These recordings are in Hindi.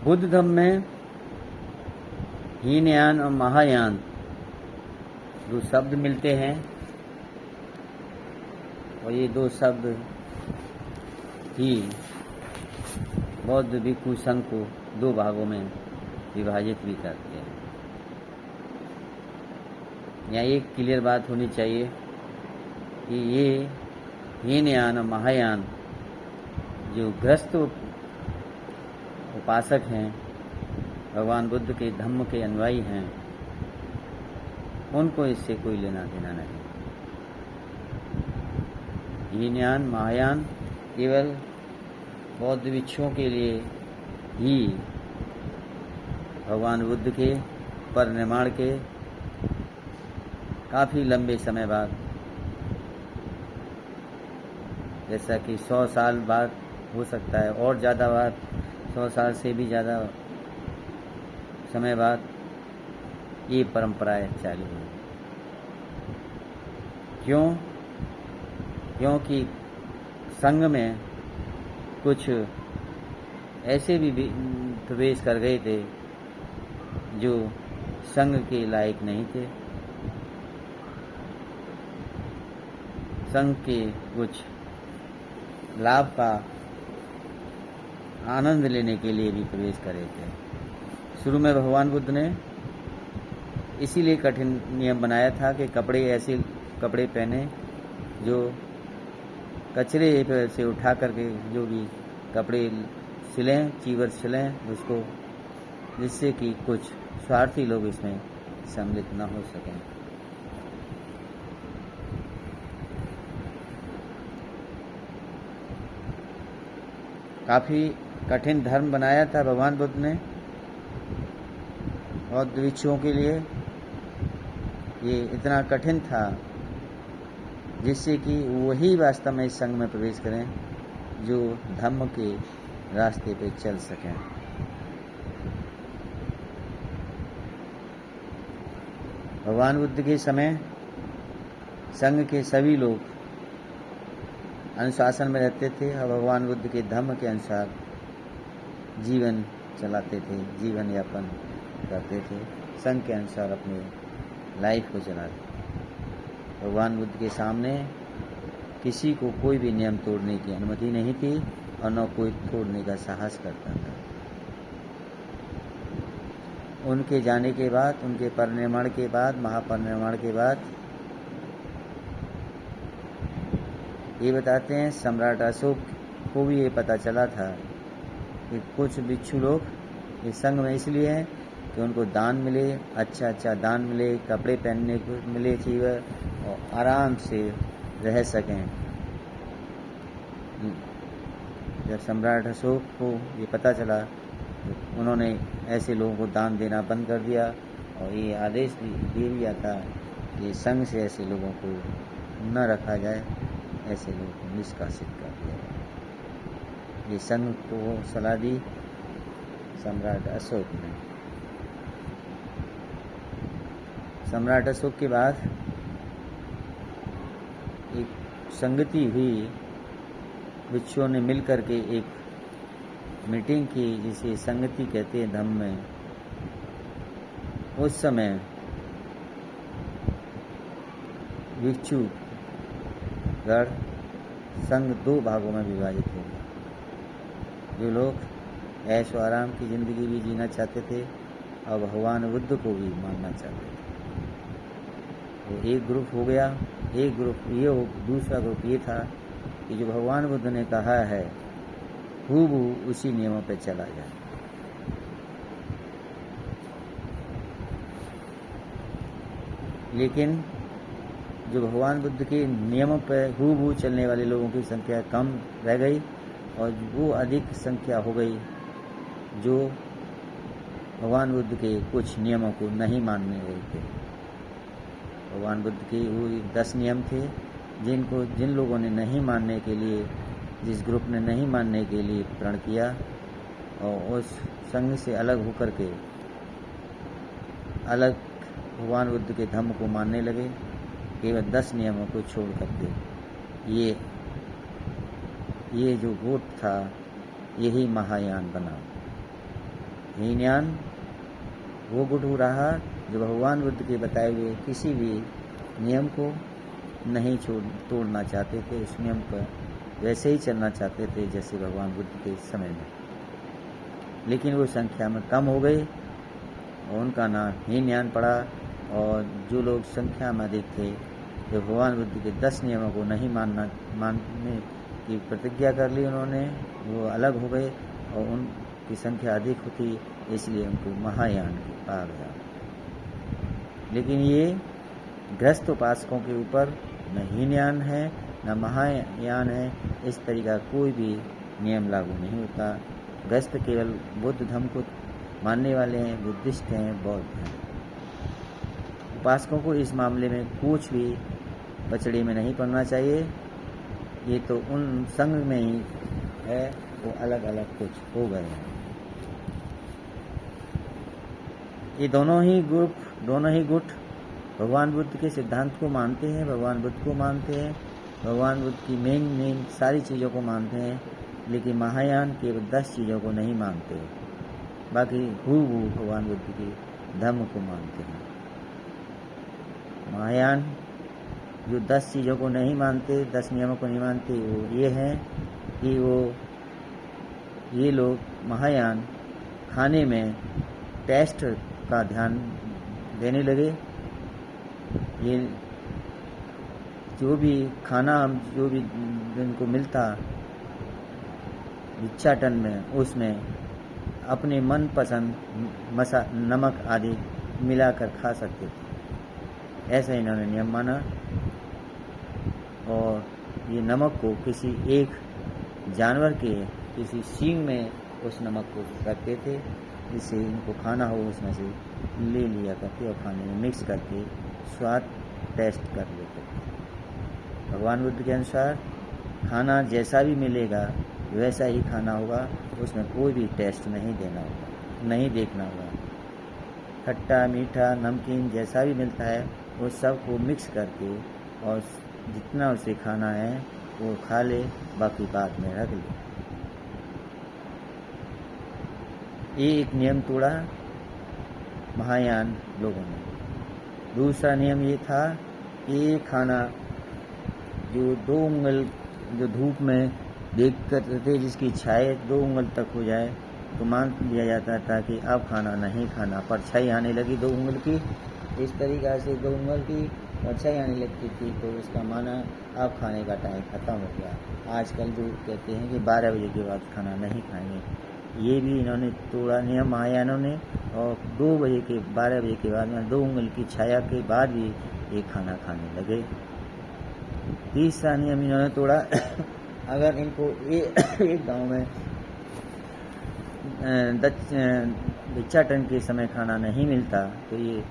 बुद्ध धर्म में हीनयान और महायान दो शब्द मिलते हैं और ये दो शब्द ही बौद्ध भिक्षु संघ को दो भागों में विभाजित भी करते हैं। यहाँ एक क्लियर बात होनी चाहिए कि ये हीनयान और महायान जो ग्रस्त उपासक हैं, भगवान बुद्ध के धम्म के अनुयायी हैं, उनको इससे कोई लेना देना नहीं। हीनयान महायान केवल बौद्ध भिक्षुओं के लिए ही भगवान बुद्ध के परिनिर्वाण के काफ़ी लंबे समय बाद, जैसा कि 100 साल बाद हो सकता है और ज़्यादा बाद, 100 साल से भी ज़्यादा समय बाद ये परंपराएं चालू हुई। क्योंकि संघ में कुछ ऐसे भी प्रवेश कर गए थे जो संघ के लायक नहीं थे। संघ के कुछ लाभ का आनंद लेने के लिए भी प्रवेश करे थे। शुरू में भगवान बुद्ध ने इसीलिए कठिन नियम बनाया था कि ऐसे कपड़े पहने जो कचरे पर से उठा करके जो भी कपड़े सिलें, चीवर सिलें उसको, जिससे कि कुछ स्वार्थी लोग इसमें सम्मिलित न हो सकें। काफ़ी कठिन धर्म बनाया था भगवान बुद्ध ने बौद्ध भिक्षुओं के लिए। ये इतना कठिन था जिससे कि वही वास्तव में इस संघ में प्रवेश करें जो धम्म के रास्ते पे चल सकें। भगवान बुद्ध के समय संघ के सभी लोग अनुशासन में रहते थे और भगवान बुद्ध के धम्म के अनुसार जीवन चलाते थे, जीवन यापन करते थे, संघ के अनुसार अपने लाइफ को चलाते थे। भगवान बुद्ध के सामने किसी को कोई भी नियम तोड़ने की अनुमति नहीं थी और न कोई तोड़ने का साहस करता था। उनके जाने के बाद, उनके परिनिर्वाण के बाद, महापरिनिर्वाण के बाद ये बताते हैं सम्राट अशोक को भी ये पता चला था कि कुछ भिक्षु लोग इस संघ में इसलिए हैं कि उनको दान मिले, अच्छा दान मिले, कपड़े पहनने को मिले, चीवर, और आराम से रह सकें। जब सम्राट अशोक को ये पता चला तो उन्होंने ऐसे लोगों को दान देना बंद कर दिया और ये आदेश दे दिया था कि संघ से ऐसे लोगों को न रखा जाए, ऐसे लोगों को निष्कासित कर दिया जाए। ये संघ को सलाह दी सम्राट अशोक ने। सम्राट अशोक के बाद एक संगति हुई, भिक्षुओं ने मिल करके एक मीटिंग की जिसे संगति कहते हैं धम्म में। उस समय भिक्षु गण संघ दो भागों में विभाजित हो गया। जो लोग ऐशो आराम की जिंदगी भी जीना चाहते थे और भगवान बुद्ध को भी मानना चाहते थे, तो एक ग्रुप हो गया। एक ग्रुप ये हो, दूसरा ग्रुप ये था कि जो भगवान बुद्ध ने कहा है हूबहू उसी नियमों पर चला जाए। लेकिन जो भगवान बुद्ध के नियमों पर हूबहू चलने वाले लोगों की संख्या कम रह गई और वो अधिक संख्या हो गई जो भगवान बुद्ध के कुछ नियमों को नहीं मानने वाले थे। भगवान बुद्ध के वो 10 नियम थे जिन लोगों ने नहीं मानने के लिए, जिस ग्रुप ने नहीं मानने के लिए प्रण किया और उस संघ से अलग होकर के अलग भगवान बुद्ध के धम्म को मानने लगे, केवल 10 नियमों को छोड़ करके। ये जो गुट था यही महायान बना। हीनयान वो गुट हो रहा जो भगवान बुद्ध के बताए हुए किसी भी नियम को नहीं तोड़ना चाहते थे, उस नियम पर वैसे ही चलना चाहते थे जैसे भगवान बुद्ध के समय में। लेकिन वो संख्या में कम हो गए और उनका नाम हीनयान पड़ा। और जो लोग संख्या में अधिक थे, जो भगवान बुद्ध के 10 नियमों को नहीं मानने की प्रतिज्ञा कर ली उन्होंने, वो अलग हो गए और उनकी संख्या अधिक होती, इसलिए उनको महायान कहा गया। लेकिन ये गृहस्थ उपासकों के ऊपर न हीनयान है न महायान है, इस तरीका कोई भी नियम लागू नहीं होता। गृहस्थ केवल बुद्ध धर्म को मानने वाले हैं, बुद्धिस्ट हैं, बौद्ध हैं। उपासकों को इस मामले में कुछ भी पचड़े में नहीं पड़ना चाहिए। ये तो उन संघ में ही है, वो अलग अलग कुछ हो गए हैं। ये दोनों ही गुट भगवान बुद्ध के सिद्धांत को मानते हैं, भगवान बुद्ध को मानते हैं, भगवान बुद्ध की मेन सारी चीज़ों को मानते हैं। लेकिन महायान केवल 10 चीज़ों को नहीं मानते, बाकी हूबहू भगवान बुद्ध के धर्म को मानते हैं। महायान जो 10 चीज़ों को नहीं मानते, 10 नियमों को नहीं मानते, वो ये हैं कि ये लोग महायान खाने में टेस्ट का ध्यान देने लगे। ये जो भी खाना जो भी इनको मिलता भिक्षाटन में, उसमें अपने मनपसंद नमक आदि मिलाकर खा सकते थे, ऐसा इन्होंने नियम माना। और ये नमक को किसी एक जानवर के किसी सींग में उस नमक को रखते थे, जिससे इनको खाना हो उसमें से ले लिया करके और खाने में मिक्स करके स्वाद टेस्ट कर लेते थे। भगवान बुद्ध के अनुसार खाना जैसा भी मिलेगा वैसा ही खाना होगा, उसमें कोई भी टेस्ट नहीं देना होगा, नहीं देखना होगा। खट्टा मीठा नमकीन जैसा भी मिलता है वो सब को मिक्स करके और जितना उसे खाना है वो खा ले, बाकी बाद में रख ले। ये एक नियम तोड़ा महायान लोगों ने। दूसरा नियम ये था कि ये खाना जो 2 उंगल जो धूप में देख करते थे, जिसकी छाया 2 उंगल तक हो जाए तो मान लिया जाता था कि अब खाना नहीं खाना। परछाई आने लगी 2 उंगल की, इस तरीक़ा से 2 उंगल की परछाई आने लगती थी तो उसका माना अब खाने का टाइम ख़त्म हो गया। आजकल जो कहते हैं कि 12 बजे के बाद खाना नहीं खाएंगे, ये भी इन्होंने तोड़ा नियम महायानों ने। और 12 बजे के बाद में 2 उंगल की छाया के बाद भी ये खाना खाने लगे। तीसरा नियम इन्होंने तोड़ा अगर इनको एक गांव में भिक्षाटन के समय खाना नहीं मिलता तो ये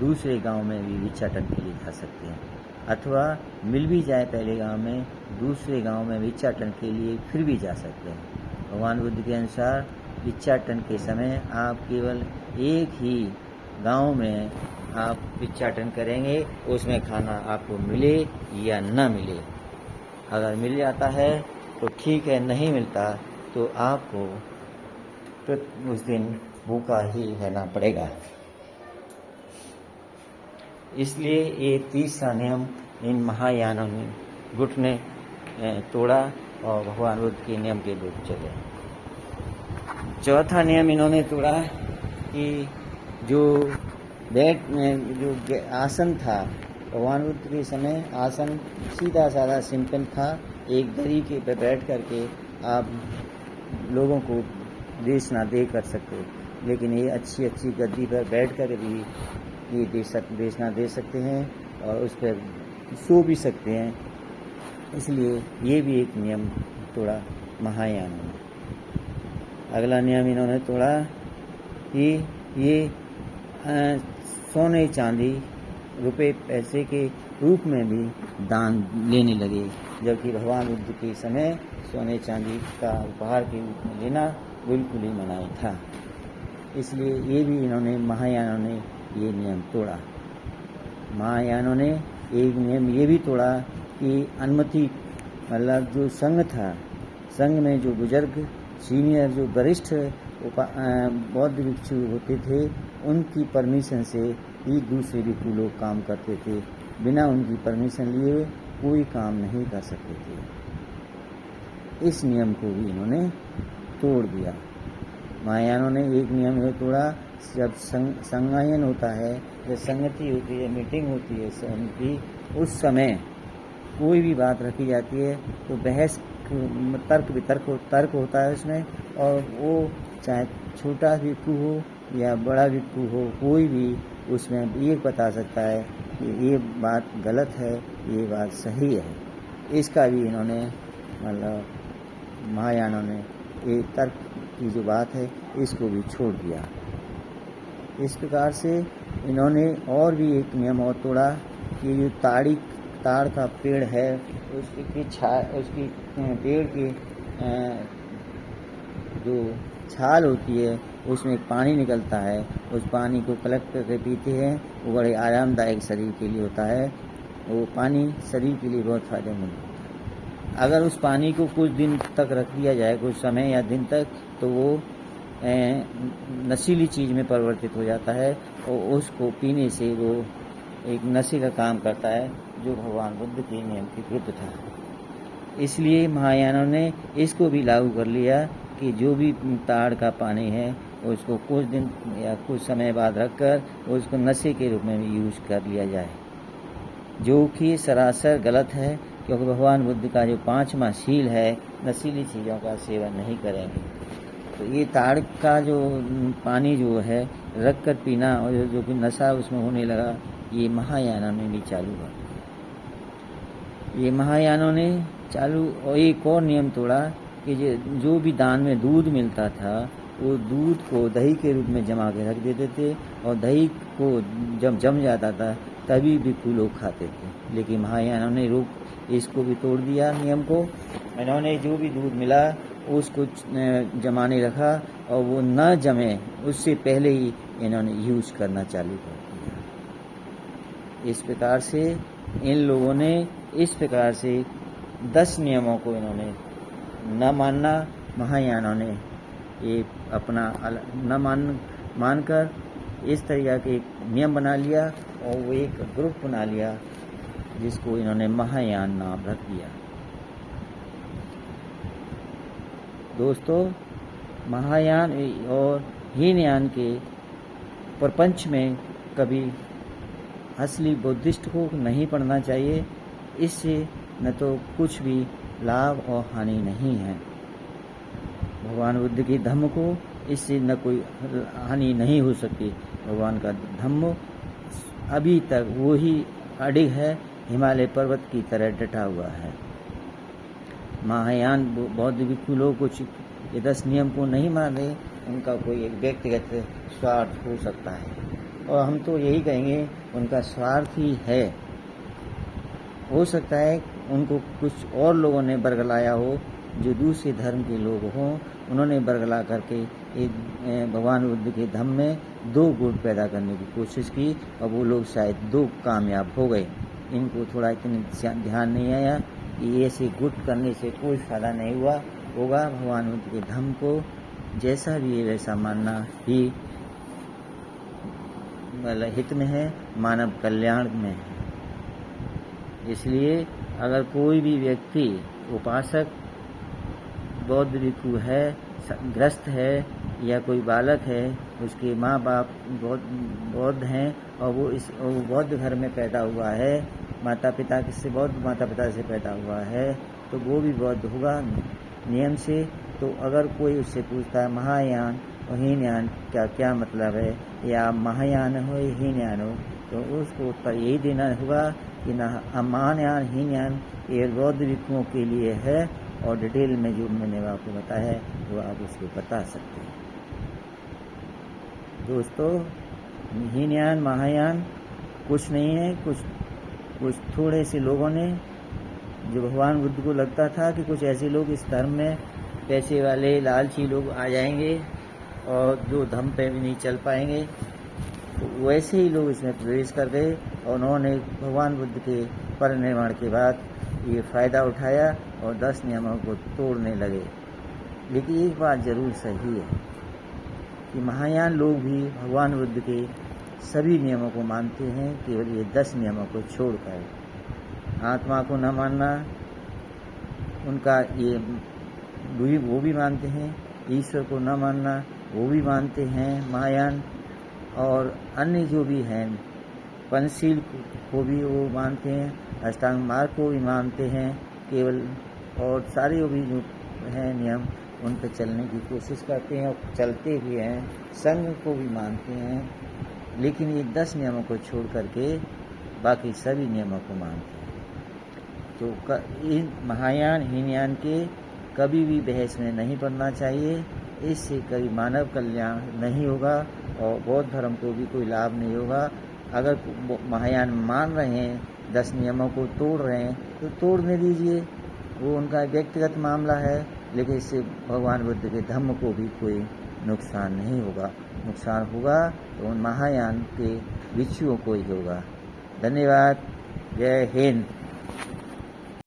दूसरे गांव में भी भिक्षाटन के लिए जा सकते हैं, अथवा मिल भी जाए पहले गांव में, दूसरे गांव में भिक्षाटन के लिए फिर भी जा सकते हैं। भगवान बुद्ध के अनुसार भिक्षाटन के समय आप केवल एक ही गांव में आप भिक्षाटन करेंगे, उसमें खाना आपको मिले या न मिले। अगर मिल जाता है तो ठीक है, नहीं मिलता तो आपको उस दिन भूखा ही रहना पड़ेगा। इसलिए ये तीसरा नियम इन महायानों ने गुट ने तोड़ा और भगवान बुद्ध के नियम के विरुद्ध चले। चौथा नियम इन्होंने तोड़ा कि जो आसन था, भगवान बुद्ध के समय आसन सीधा साधा सिंपल था। एक दरी के पे बैठ करके आप लोगों को देशना दे कर सकते, लेकिन ये अच्छी गद्दी पर बैठ कर भी ये देशना दे सकते हैं और उस पर सो भी सकते हैं। इसलिए ये भी एक नियम तोड़ा महायान ने। अगला नियम इन्होंने तोड़ा कि ये सोने चांदी रुपए पैसे के रूप में भी दान लेने लगे, जबकि भगवान बुद्ध के समय सोने चांदी का उपहार के रूप में लेना बिल्कुल ही मनाही था। इसलिए ये भी इन्होंने महायानों ने ये नियम तोड़ा। महायानों ने एक नियम ये भी तोड़ा कि अनुमति, मतलब जो संघ था, संघ में जो बुजुर्ग सीनियर जो वरिष्ठ बौद्ध भिक्षु होते थे, उनकी परमिशन से ही दूसरे भिक्षु लोग काम करते थे। बिना उनकी परमिशन लिए कोई काम नहीं कर सकते थे। इस नियम को भी इन्होंने तोड़ दिया। महायानों ने एक नियम यह तोड़ा, जब संगायन होता है, जब संगति होती है, मीटिंग होती है उनकी, उस समय कोई भी बात रखी जाती है तो बहस तर्क होता है उसमें, और वो चाहे छोटा भिक्षु हो या बड़ा भिक्षु हो, कोई भी उसमें ये बता सकता है कि ये बात गलत है, ये बात सही है। इसका भी इन्होंने मतलब महायानों ने ये तर्क की जो बात है इसको भी छोड़ दिया। इस प्रकार से इन्होंने और भी एक नियम और तोड़ा कि जो ताड़ का पेड़ है उसकी पेड़ की जो छाल होती है उसमें पानी निकलता है, उस पानी को कलेक्ट करके पीते हैं, वो बड़े आरामदायक शरीर के लिए होता है। वो पानी शरीर के लिए बहुत फायदेमंद होता है। अगर उस पानी को कुछ दिन तक रख दिया जाए, कुछ समय या दिन तक, तो वो नशीली चीज़ में परिवर्तित हो जाता है और उसको पीने से वो एक नशे का काम करता है, जो भगवान बुद्ध के नियम के विरुद्ध था। इसलिए महायानों ने इसको भी लागू कर लिया कि जो भी ताड़ का पानी है उसको कुछ दिन या कुछ समय बाद रखकर उसको नशे के रूप में भी यूज कर लिया जाए, जो कि सरासर गलत है, क्योंकि भगवान बुद्ध का जो 5वां शील है, नशीली चीज़ों का सेवन नहीं करेंगे। तो ये ताड़ का जो पानी जो है रख कर पीना और जो कि नशा उसमें होने लगा, ये महायानों ने भी चालू कर दिया। ये महायानों ने चालू और एक और नियम तोड़ा कि जो भी दान में दूध मिलता था, वो दूध को दही के रूप में जमा के रख देते थे, और दही को जब जम जाता था तभी भिक्षु लोग खाते थे। लेकिन महायानों ने इसको भी तोड़ दिया नियम को। इन्होंने जो भी दूध मिला उसको जमाने रखा, और वो न जमे उससे पहले ही इन्होंने यूज करना चालू कर दिया। इस प्रकार से इन लोगों ने इस प्रकार से 10 नियमों को इन्होंने न मानना, महायानों ने ये अपना न मानकर इस तरह के एक नियम बना लिया, और वो एक ग्रुप बना लिया जिसको इन्होंने महायान नाम रख दिया। दोस्तों, महायान और हीनयान के प्रपंच में कभी असली बुद्धिस्ट को नहीं पढ़ना चाहिए। इससे न तो कुछ भी लाभ और हानि नहीं है। भगवान बुद्ध के धम्म को इससे न कोई हानि नहीं हो सकती। भगवान का धम्म अभी तक वो ही अडिग है, हिमालय पर्वत की तरह डटा हुआ है। महायान बौद्ध भिक्षु लोग कुछ ये 10 नियम को नहीं मान रहे, उनका कोई एक व्यक्तिगत स्वार्थ हो सकता है, और हम तो यही कहेंगे उनका स्वार्थ ही है। हो सकता है उनको कुछ और लोगों ने बरगलाया हो, जो दूसरे धर्म के लोग हों, उन्होंने बरगला करके भगवान बुद्ध के धम्म में 2 गुट पैदा करने की कोशिश की, और वो लोग शायद 2 कामयाब हो गए। इनको थोड़ा इतना ध्यान नहीं आया कि ऐसे गुट करने से कोई फायदा नहीं होगा। भगवान बुद्ध के धम्म को जैसा भी है वैसा मानना ही मतलब हित में है, मानव कल्याण में है। इसलिए अगर कोई भी व्यक्ति उपासक बौद्ध भिक्षु है, ग्रस्त है, या कोई बालक है, उसके माँ बाप बौद्ध हैं और वो बौद्ध घर में पैदा हुआ है, बौद्ध माता पिता से पैदा हुआ है, तो वो भी बौद्ध होगा नियम से। तो अगर कोई उससे पूछता है महायान और हीनयान का क्या मतलब है, या महायान हो या हीनयान हो, तो उसको उत्तर यही देना होगा कि ना महायान हीनयान ये बौद्ध भिक्षुओं के लिए है, और डिटेल में जो मैंने आपको बताया है वो आप उसको बता सकते हैं। दोस्तों, हीनयान महायान कुछ नहीं है, कुछ थोड़े से लोगों ने, जो भगवान बुद्ध को लगता था कि कुछ ऐसे लोग इस धर्म में पैसे वाले लालची लोग आ जाएंगे और जो धर्म पे भी नहीं चल पाएंगे, तो वैसे ही लोग इसमें प्रवेश कर गए, और उन्होंने भगवान बुद्ध के परिनिर्वाण के बाद ये फ़ायदा उठाया और 10 नियमों को तोड़ने लगे। लेकिन एक बात जरूर सही है, कि महायान लोग भी भगवान बुद्ध के सभी नियमों को मानते हैं, केवल ये 10 नियमों को छोड़कर। आत्मा को न मानना, उनका ये वो भी मानते हैं। ईश्वर को न मानना, वो भी मानते हैं महायान। और अन्य जो भी हैं, पंचशील को भी वो मानते हैं, अष्टांग मार्ग को भी मानते हैं केवल, और सारे भी जो हैं नियम उन पर चलने की कोशिश करते हैं और चलते भी हैं। संघ को भी मानते हैं, लेकिन ये 10 नियमों को छोड़ करके बाकी सभी नियमों को मानते हैं। तो इन महायान हीनयान के कभी भी बहस में नहीं पड़ना चाहिए। इससे कभी मानव कल्याण नहीं होगा और बौद्ध धर्म को भी कोई लाभ नहीं होगा। अगर महायान मान रहे हैं, 10 नियमों को तोड़ रहे हैं, तो तोड़ने दीजिए, वो उनका व्यक्तिगत मामला है, लेकिन इससे भगवान बुद्ध के धम्म को भी कोई नुकसान नहीं होगा। नुकसान होगा तो उन महायान के भिक्षुओं को ही होगा। धन्यवाद। जय हिंद।